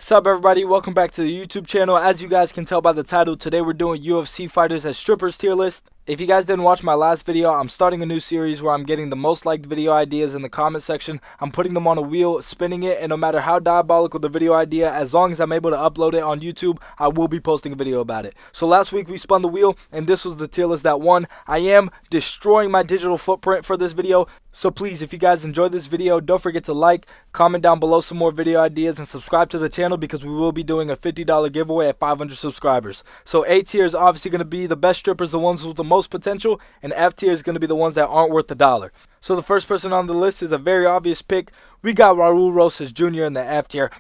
Sup everybody, welcome back to the YouTube channel. As you guys can tell by the title, today we're doing UFC Fighters as Strippers tier list. If you guys didn't watch my last video, I'm starting a new series where I'm getting the most liked video ideas in the comment section. I'm putting them on a wheel, spinning it, and no matter how diabolical the video idea, as long as I'm able to upload it on YouTube, I will be posting a video about it. So last week we spun the wheel, and this was the tier list that won. I am destroying my digital footprint for this video. So please, if you guys enjoyed this video, don't forget to like, comment down below some more video ideas, and subscribe to the channel because we will be doing a $50 giveaway at 500 subscribers. So A tier is obviously going to be the best strippers, the ones with the most potential, and F tier is going to be the ones that aren't worth the dollar. So the first person on the list is a very obvious pick. We got Raul Rosas Jr. in the F tier.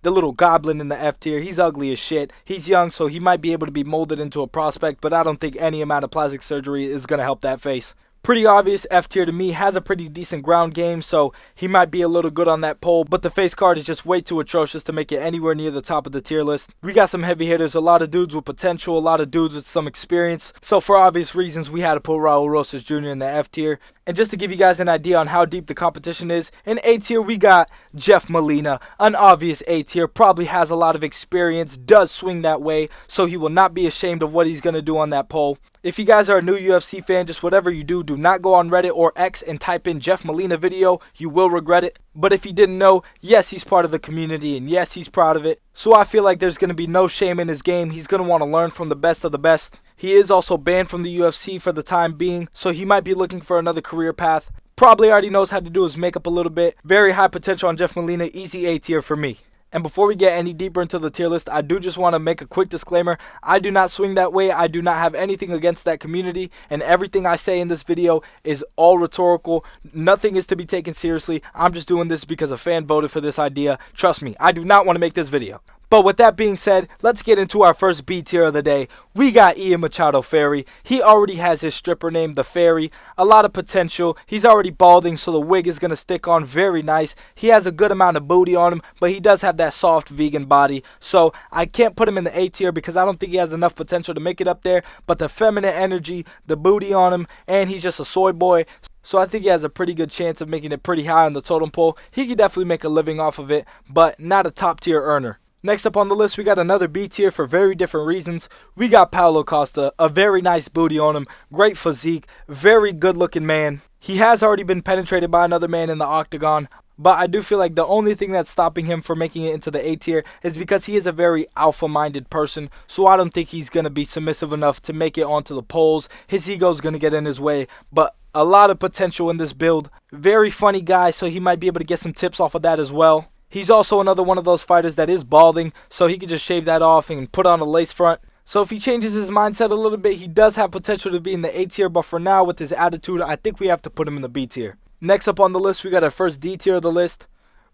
The little goblin in the F tier. He's ugly as shit. He's young, so he might be able to be molded into a prospect, but I don't think any amount of plastic surgery is going to help that face. Pretty obvious F tier to me, has a pretty decent ground game, so he might be a little good on that pole, but the face card is just way too atrocious to make it anywhere near the top of the tier list. We got some heavy hitters, a lot of dudes with potential, a lot of dudes with some experience, so for obvious reasons we had to put Raul Rosas Jr. in the F tier. And just to give you guys an idea on how deep the competition is, in A tier we got Jeff Molina, an obvious A tier, probably has a lot of experience, does swing that way, so he will not be ashamed of what he's going to do on that pole. If you guys are a new UFC fan, just whatever you do not go on Reddit or X and type in Jeff Molina video. You will regret it. But if you didn't know, yes, he's part of the community, and yes, he's proud of it. So I feel like there's going to be no shame in his game. He's going to want to learn from the best of the best. He is also banned from the UFC for the time being, so he might be looking for another career path. Probably already knows how to do his makeup a little bit. Very high potential on Jeff Molina, easy A tier for me. And before we get any deeper into the tier list, I do just want to make a quick disclaimer. I do not swing that way. I do not have anything against that community. And everything I say in this video is all rhetorical. Nothing is to be taken seriously. I'm just doing this because a fan voted for this idea. Trust me, I do not want to make this video. But with that being said, let's get into our first B tier of the day. We got Ian Machado Ferry. He already has his stripper name, the Fairy. A lot of potential. He's already balding, so the wig is going to stick on very nice. He has a good amount of booty on him, but he does have that soft vegan body. So I can't put him in the A tier because I don't think he has enough potential to make it up there. But the feminine energy, the booty on him, and he's just a soy boy. So I think he has a pretty good chance of making it pretty high on the totem pole. He could definitely make a living off of it, but not a top tier earner. Next up on the list, we got another B tier for very different reasons. We got Paulo Costa, a very nice booty on him, great physique, very good looking man. He has already been penetrated by another man in the octagon, but I do feel like the only thing that's stopping him from making it into the A tier is because he is a very alpha-minded person, so I don't think he's going to be submissive enough to make it onto the polls. His ego is going to get in his way, but a lot of potential in this build. Very funny guy, so he might be able to get some tips off of that as well. He's also another one of those fighters that is balding, so he could just shave that off and put on a lace front. So if he changes his mindset a little bit, he does have potential to be in the A tier, but for now, with his attitude, I think we have to put him in the B tier. Next up on the list, we got our first D tier of the list.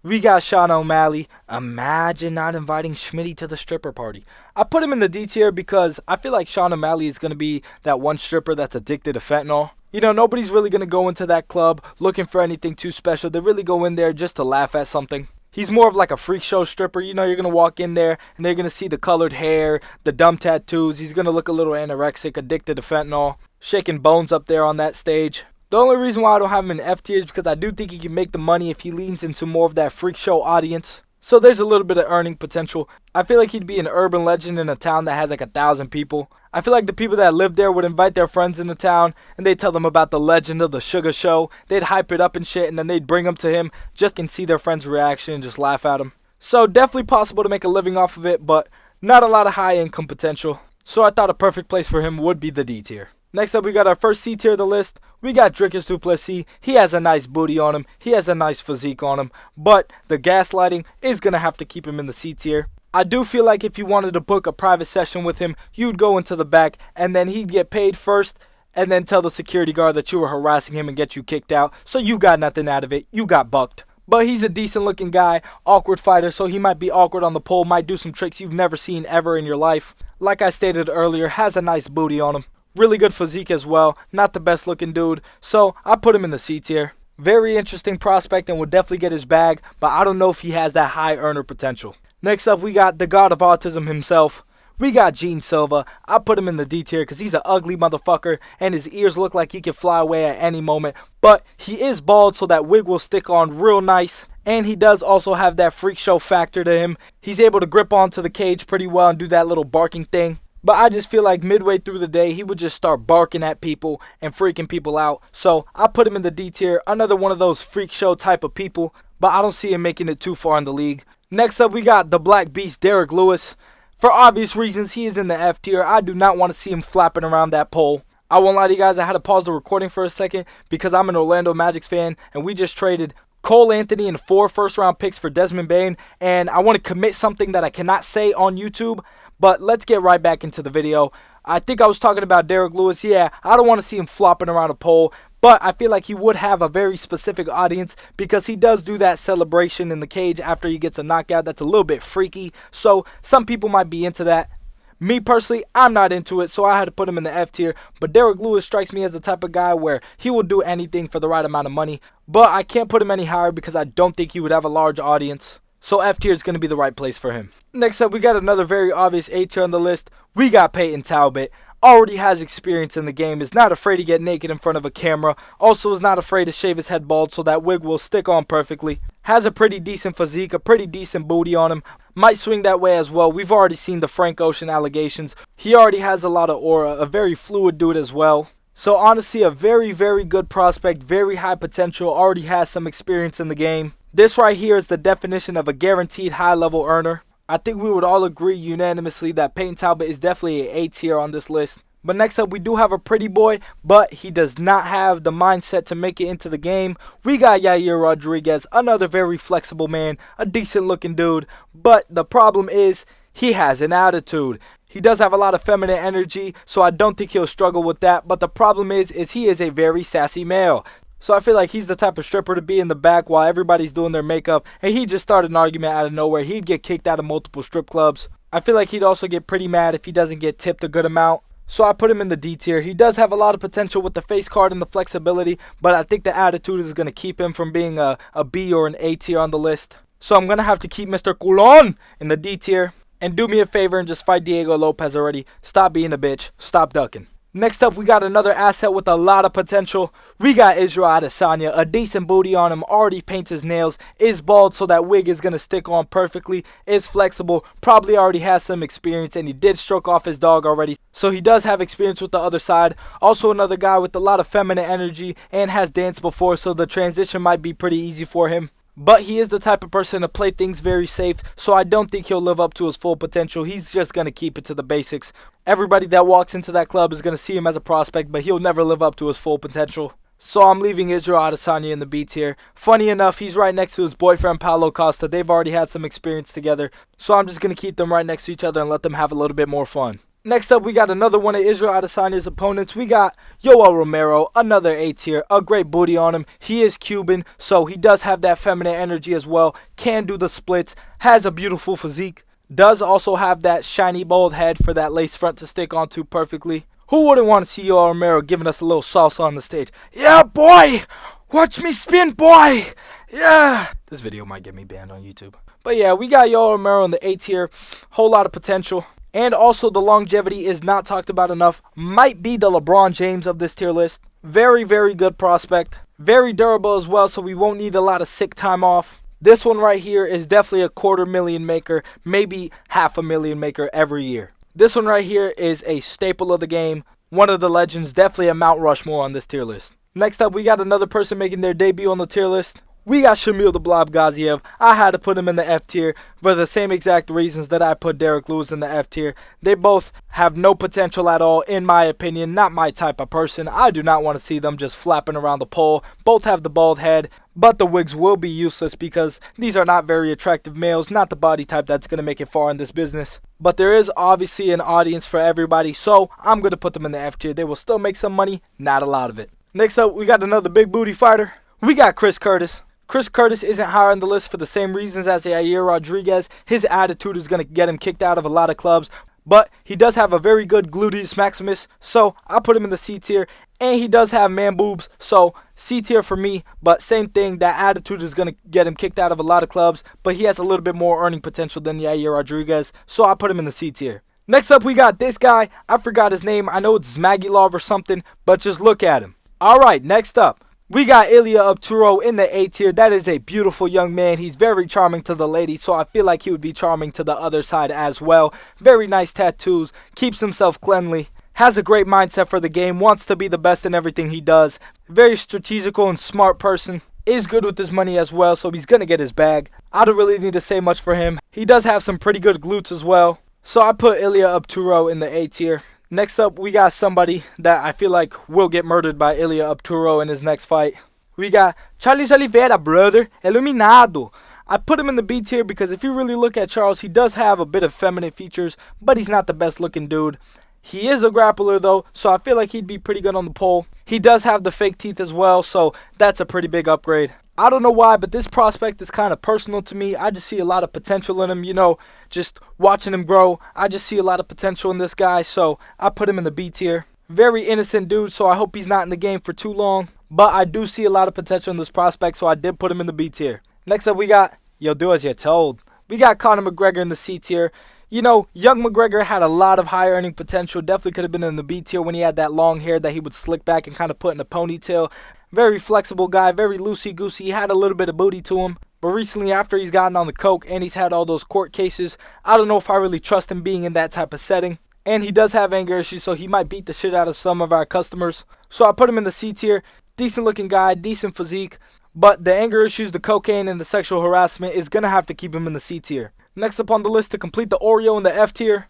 We got Sean O'Malley. Imagine not inviting Schmitty to the stripper party. I put him in the D tier because I feel like Sean O'Malley is going to be that one stripper that's addicted to fentanyl. You know, nobody's really going to go into that club looking for anything too special. They really go in there just to laugh at something. He's more of like a freak show stripper. You know, you're going to walk in there and they're going to see the colored hair, the dumb tattoos. He's going to look a little anorexic, addicted to fentanyl, shaking bones up there on that stage. The only reason why I don't have him in F tier is because I do think he can make the money if he leans into more of that freak show audience. So there's a little bit of earning potential. I feel like he'd be an urban legend in a town that has like 1,000 people. I feel like the people that live there would invite their friends in the town and they'd tell them about the legend of the Sugar Show. They'd hype it up and shit, and then they'd bring them to him just to see their friend's reaction and just laugh at him. So definitely possible to make a living off of it, but not a lot of high income potential. So I thought a perfect place for him would be the D tier. Next up, we got our first C tier of the list. We got Dricus du Plessis. He has a nice booty on him. He has a nice physique on him. But the gaslighting is going to have to keep him in the C tier. I do feel like if you wanted to book a private session with him, you'd go into the back and then he'd get paid first and then tell the security guard that you were harassing him and get you kicked out. So you got nothing out of it. You got bucked. But he's a decent looking guy, awkward fighter, so he might be awkward on the pole, might do some tricks you've never seen ever in your life. Like I stated earlier, has a nice booty on him. Really good physique as well. Not the best looking dude. So I put him in the C tier. Very interesting prospect and would definitely get his bag, but I don't know if he has that high earner potential. Next up, we got the god of autism himself. we got Gene Silva. I put him in the D tier because he's an ugly motherfucker and his ears look like he could fly away at any moment. But he is bald, so that wig will stick on real nice. And he does also have that freak show factor to him. He's able to grip onto the cage pretty well and do that little barking thing. But I just feel like midway through the day, he would just start barking at people and freaking people out. So I put him in the D tier, another one of those freak show type of people. But I don't see him making it too far in the league. Next up, we got the Black Beast, Derek Lewis. For obvious reasons, he is in the F tier. I do not want to see him flapping around that pole. I won't lie to you guys, I had to pause the recording for a second because I'm an Orlando Magic fan and we just traded Cole Anthony and 4 first-round picks for Desmond Bane, and I want to commit something that I cannot say on YouTube, but let's get right back into the video. I think I was talking about Derek Lewis. Yeah, I don't want to see him flopping around a pole, but I feel like he would have a very specific audience because he does do that celebration in the cage after he gets a knockout that's a little bit freaky, so some people might be into that. Me personally, I'm not into it, so I had to put him in the F tier. But Derek Lewis strikes me as the type of guy where he will do anything for the right amount of money. But I can't put him any higher because I don't think he would have a large audience. So F tier is going to be the right place for him. Next up, we got another very obvious A tier on the list. We got Peyton Talbot. Already has experience in the game, is not afraid to get naked in front of a camera, also is not afraid to shave his head bald so that wig will stick on perfectly, has a pretty decent physique, a pretty decent booty on him, might swing that way as well. We've already seen the Frank Ocean allegations. He already has a lot of aura, a very fluid dude as well. So honestly, a very, very good prospect, very high potential, already has some experience in the game. This right here is the definition of a guaranteed high-level earner. I think we would all agree unanimously that Peyton Talbot is definitely an A tier on this list. But next up, we do have a pretty boy, but he does not have the mindset to make it into the game. We got Yair Rodriguez, another very flexible man, a decent looking dude. But the problem is, he has an attitude. He does have a lot of feminine energy, so I don't think he'll struggle with that. But the problem is he is a very sassy male. So I feel like he's the type of stripper to be in the back while everybody's doing their makeup, and he just started an argument out of nowhere. He'd get kicked out of multiple strip clubs. I feel like he'd also get pretty mad if he doesn't get tipped a good amount. So I put him in the D tier. He does have a lot of potential with the face card and the flexibility, but I think the attitude is going to keep him from being a B or an A tier on the list. So I'm going to have to keep Mr. Coulon in the D tier. And do me a favor and just fight Diego Lopez already. Stop being a bitch. Stop ducking. Next up, we got another asset with a lot of potential. We got Israel Adesanya, a decent booty on him, already paints his nails, is bald so that wig is going to stick on perfectly, is flexible, probably already has some experience, and he did stroke off his dog already. So he does have experience with the other side. Also another guy with a lot of feminine energy and has danced before, so the transition might be pretty easy for him. But he is the type of person to play things very safe, so I don't think he'll live up to his full potential. He's just going to keep it to the basics. Everybody that walks into that club is going to see him as a prospect, but he'll never live up to his full potential. So I'm leaving Israel Adesanya in the B tier. Funny enough, he's right next to his boyfriend Paulo Costa. They've already had some experience together, so I'm just going to keep them right next to each other and let them have a little bit more fun. Next up, we got another one of Israel Adesanya's opponents. We got Yoel Romero, another A tier, a great booty on him. He is Cuban, so he does have that feminine energy as well. Can do the splits, has a beautiful physique. Does also have that shiny bald head for that lace front to stick onto perfectly. Who wouldn't want to see Yoel Romero giving us a little salsa on the stage? Yeah, boy! Watch me spin, boy! Yeah! This video might get me banned on YouTube. But yeah, we got Yoel Romero in the A tier. Whole lot of potential. And also the longevity is not talked about enough. Might be the LeBron James of this tier list. Very, very good prospect. Very durable as well, so we won't need a lot of sick time off. This one right here is definitely a $250,000 maker, maybe $500,000 maker every year. This one right here is a staple of the game. One of the legends, definitely a Mount Rushmore on this tier list. Next up, we got another person making their debut on the tier list. We got Shamil the Blob Gaziev. I had to put him in the F tier for the same exact reasons that I put Derek Lewis in the F tier. They both have no potential at all, in my opinion. Not my type of person. I do not want to see them just flapping around the pole. Both have the bald head, but the wigs will be useless because these are not very attractive males. Not the body type that's going to make it far in this business. But there is obviously an audience for everybody, so I'm going to put them in the F tier. They will still make some money, not a lot of it. Next up, we got another big booty fighter. We got Chris Curtis. Chris Curtis isn't higher on the list for the same reasons as Yair Rodriguez. His attitude is going to get him kicked out of a lot of clubs. But he does have a very good gluteus maximus, so I put him in the C tier. And he does have man boobs, so C tier for me. But same thing, that attitude is going to get him kicked out of a lot of clubs. But he has a little bit more earning potential than Yair Rodriguez, so I put him in the C tier. Next up, we got this guy. I forgot his name. I know it's Zmagilov or something, but just look at him. Alright, next up, we got Ilya Upturo in the A tier. That is a beautiful young man. He's very charming to the ladies, so I feel like he would be charming to the other side as well. Very nice tattoos, keeps himself cleanly, has a great mindset for the game, wants to be the best in everything he does. Very strategical and smart person. Is good with his money as well, so he's going to get his bag. I don't really need to say much for him. He does have some pretty good glutes as well. So I put Ilya Upturo in the A tier. Next up, we got somebody that I feel like will get murdered by Ilya Upturo in his next fight. We got Charles Oliveira, brother. Iluminado. I put him in the B tier because if you really look at Charles, he does have a bit of feminine features, but he's not the best looking dude. He is a grappler though, so I feel like he'd be pretty good on the pole. He does have the fake teeth as well, so that's a pretty big upgrade. I don't know why, but this prospect is kind of personal to me. I just see a lot of potential in him, you know, just watching him grow. I just see a lot of potential in this guy, so I put him in the B tier. Very innocent dude, so I hope he's not in the game for too long. But I do see a lot of potential in this prospect, so I did put him in the B tier. Next up, we got, you'll do as you're told. We got Conor McGregor in the C tier. You know, young McGregor had a lot of high earning potential. Definitely could have been in the B tier when he had that long hair that he would slick back and kind of put in a ponytail. Very flexible guy, very loosey-goosey. He had a little bit of booty to him. But recently, after he's gotten on the coke and he's had all those court cases, I don't know if I really trust him being in that type of setting. And he does have anger issues, so he might beat the shit out of some of our customers. So I put him in the C tier. Decent looking guy, decent physique. But the anger issues, the cocaine, and the sexual harassment is going to have to keep him in the C tier. Next up on the list to complete the Oreo in the F tier,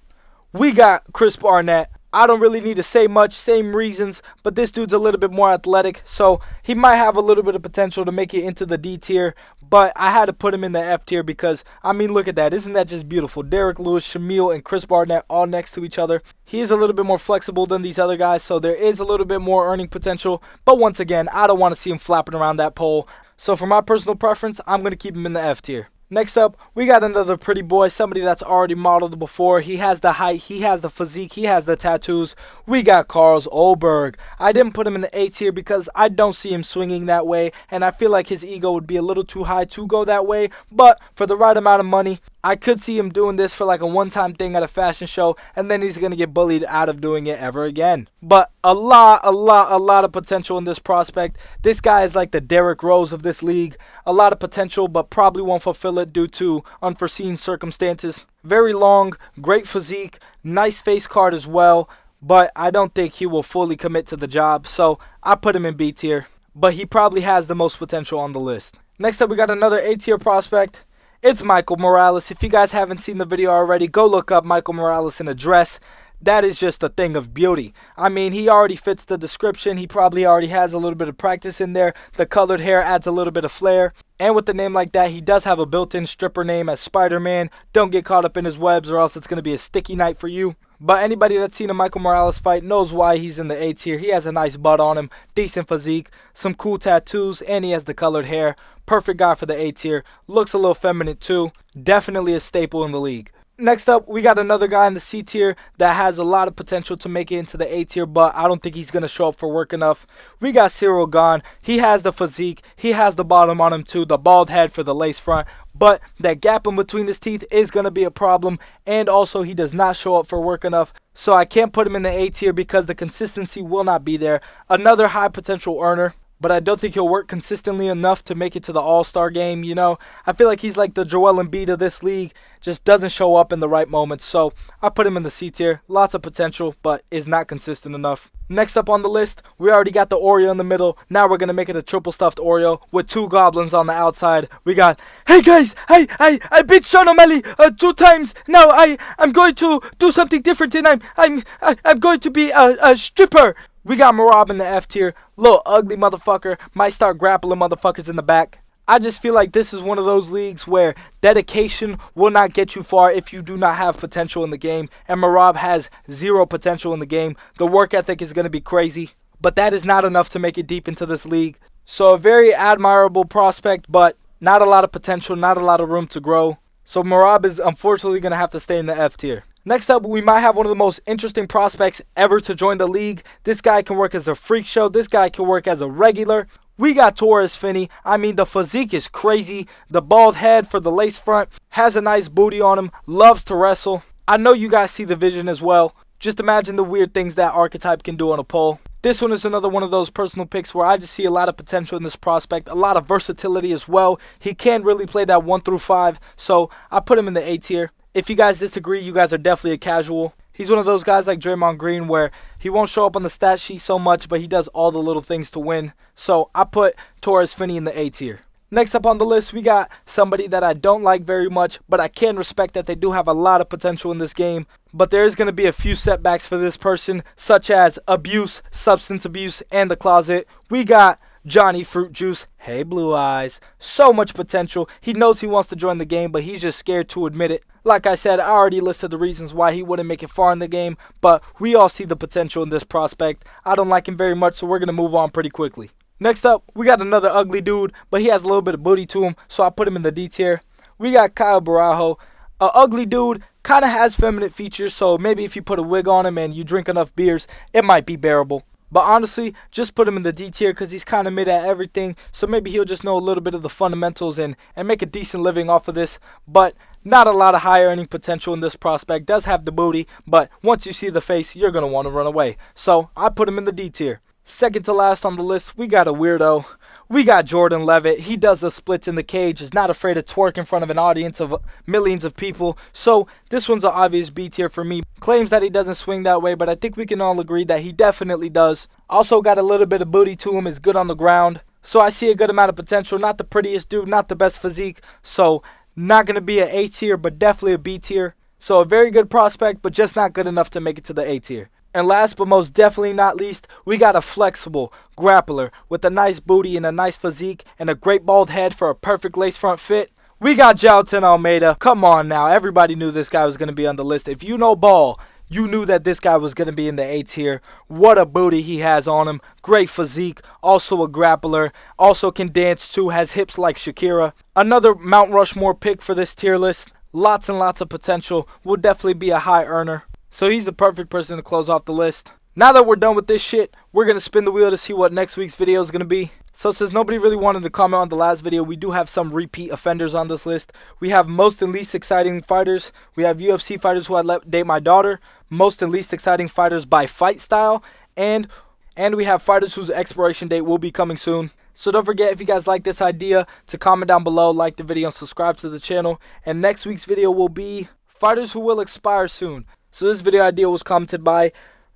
we got Chris Barnett. I don't really need to say much, same reasons, but this dude's a little bit more athletic, so he might have a little bit of potential to make it into the D tier, but I had to put him in the F tier because, I mean, look at that. Isn't that just beautiful? Derek Lewis, Shamil, and Chris Barnett all next to each other. He is a little bit more flexible than these other guys, so there is a little bit more earning potential, but once again, I don't want to see him flapping around that pole. So for my personal preference, I'm going to keep him in the F tier. Next up, we got another pretty boy, somebody that's already modeled before. He has the height, he has the physique, he has the tattoos. We got Carlos Oberg. I didn't put him in the A tier because I don't see him swinging that way, and I feel like his ego would be a little too high to go that way. But for the right amount of money, I could see him doing this for like a one-time thing at a fashion show, and then he's going to get bullied out of doing it ever again. But a lot of potential in this prospect. This guy is like the Derrick Rose of this league. A lot of potential, but probably won't fulfill it due to unforeseen circumstances. Very long, great physique, nice face card as well, but I don't think he will fully commit to the job, so I put him in B tier. But he probably has the most potential on the list. Next up, we got another A tier prospect. It's Michael Morales. If you guys haven't seen the video already, go look up Michael Morales in a dress. That is just a thing of beauty. I mean, he already fits the description. He probably already has a little bit of practice in there. The colored hair adds a little bit of flair. And with a name like that, he does have a built-in stripper name as Spider-Man. Don't get caught up in his webs or else it's going to be a sticky night for you. But anybody that's seen a Michael Morales fight knows why he's in the A tier. He has a nice butt on him, decent physique, some cool tattoos, and he has the colored hair. Perfect guy for the A tier. Looks a little feminine too. Definitely a staple in the league. Next up, we got another guy in the C tier that has a lot of potential to make it into the A tier, but I don't think he's going to show up for work enough. We got Cyril Gahn. He has the physique. He has the bottom on him too, the bald head for the lace front. But that gap in between his teeth is going to be a problem, and also he does not show up for work enough. So I can't put him in the A tier because the consistency will not be there. Another high potential earner, but I don't think he'll work consistently enough to make it to the All-Star game, you know. I feel like he's like the Joel Embiid of this league, just doesn't show up in the right moments. So I put him in the C tier. Lots of potential, but is not consistent enough. Next up on the list, we already got the Oreo in the middle. Now we're going to make it a triple stuffed Oreo with two goblins on the outside. We got, hey guys, I beat Sean O'Malley 2 times. Now I'm going to do something different, and I'm going to be a stripper. We got Merab in the F tier. Little ugly motherfucker. Might start grappling motherfuckers in the back. I just feel like this is one of those leagues where dedication will not get you far if you do not have potential in the game. And Merab has zero potential in the game. The work ethic is going to be crazy, but that is not enough to make it deep into this league. So a very admirable prospect, but not a lot of potential, not a lot of room to grow. So Merab is unfortunately going to have to stay in the F tier. Next up, we might have one of the most interesting prospects ever to join the league. This guy can work as a freak show. This guy can work as a regular. We got Torres Finney. I mean, the physique is crazy. The bald head for the lace front. Has a nice booty on him. Loves to wrestle. I know you guys see the vision as well. Just imagine the weird things that archetype can do on a pole. This one is another one of those personal picks where I just see a lot of potential in this prospect, a lot of versatility as well. He can really play that 1 through 5, so I put him in the A tier. If you guys disagree, you guys are definitely a casual. He's one of those guys like Draymond Green where he won't show up on the stat sheet so much, but he does all the little things to win. So I put Torres Finney in the A tier. Next up on the list, we got somebody that I don't like very much, but I can respect that they do have a lot of potential in this game. But there is going to be a few setbacks for this person, such as abuse, substance abuse, and the closet. We got Johnny Fruit Juice. Hey, Blue Eyes. So much potential. He knows he wants to join the game, but he's just scared to admit it. Like I said, I already listed the reasons why he wouldn't make it far in the game, but we all see the potential in this prospect. I don't like him very much, so we're going to move on pretty quickly. Next up, we got another ugly dude, but he has a little bit of booty to him, so I put him in the D tier. We got Kyle Barajo. A ugly dude, kind of has feminine features, so maybe if you put a wig on him and you drink enough beers, it might be bearable. But honestly, just put him in the D tier because he's kind of mid at everything, so maybe he'll just know a little bit of the fundamentals and make a decent living off of this. But not a lot of high earning potential in this prospect. Does have the booty, but once you see the face, you're going to want to run away. So I put him in the D tier. Second to last on the list, we got a weirdo. We got Jordan Levitt. He does the splits in the cage, is not afraid to twerk in front of an audience of millions of people. So this one's an obvious B tier for me. Claims that he doesn't swing that way, but I think we can all agree that he definitely does. Also got a little bit of booty to him, is good on the ground. So I see a good amount of potential. Not the prettiest dude, not the best physique. So not going to be an A tier, but definitely a B tier. So a very good prospect, but just not good enough to make it to the A tier. And last but most definitely not least, we got a flexible grappler with a nice booty and a nice physique and a great bald head for a perfect lace front fit. We got Jailton Almeida. Come on now, everybody knew this guy was going to be on the list. If you know ball, you knew that this guy was going to be in the A tier. What a booty he has on him. Great physique. Also a grappler. Also can dance too. Has hips like Shakira. Another Mount Rushmore pick for this tier list. Lots and lots of potential. Will definitely be a high earner. So he's the perfect person to close off the list. Now that we're done with this shit, we're going to spin the wheel to see what next week's video is going to be. So since nobody really wanted to comment on the last video, we do have some repeat offenders on this list. We have most and least exciting fighters. We have UFC fighters who I'd let date my daughter. Most and least exciting fighters by fight style. And we have fighters whose expiration date will be coming soon. So don't forget, if you guys like this idea, to comment down below, like the video, and subscribe to the channel. And next week's video will be fighters who will expire soon. So this video idea was commented by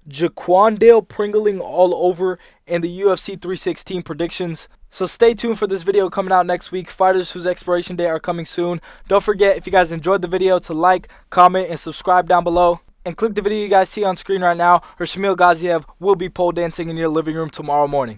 Jaquandale Pringling all over in the UFC 316 predictions. So stay tuned for this video coming out next week. Fighters whose expiration date are coming soon. Don't forget, if you guys enjoyed the video, to like, comment, and subscribe down below. And click the video you guys see on screen right now, or Shamil Gaziev will be pole dancing in your living room tomorrow morning.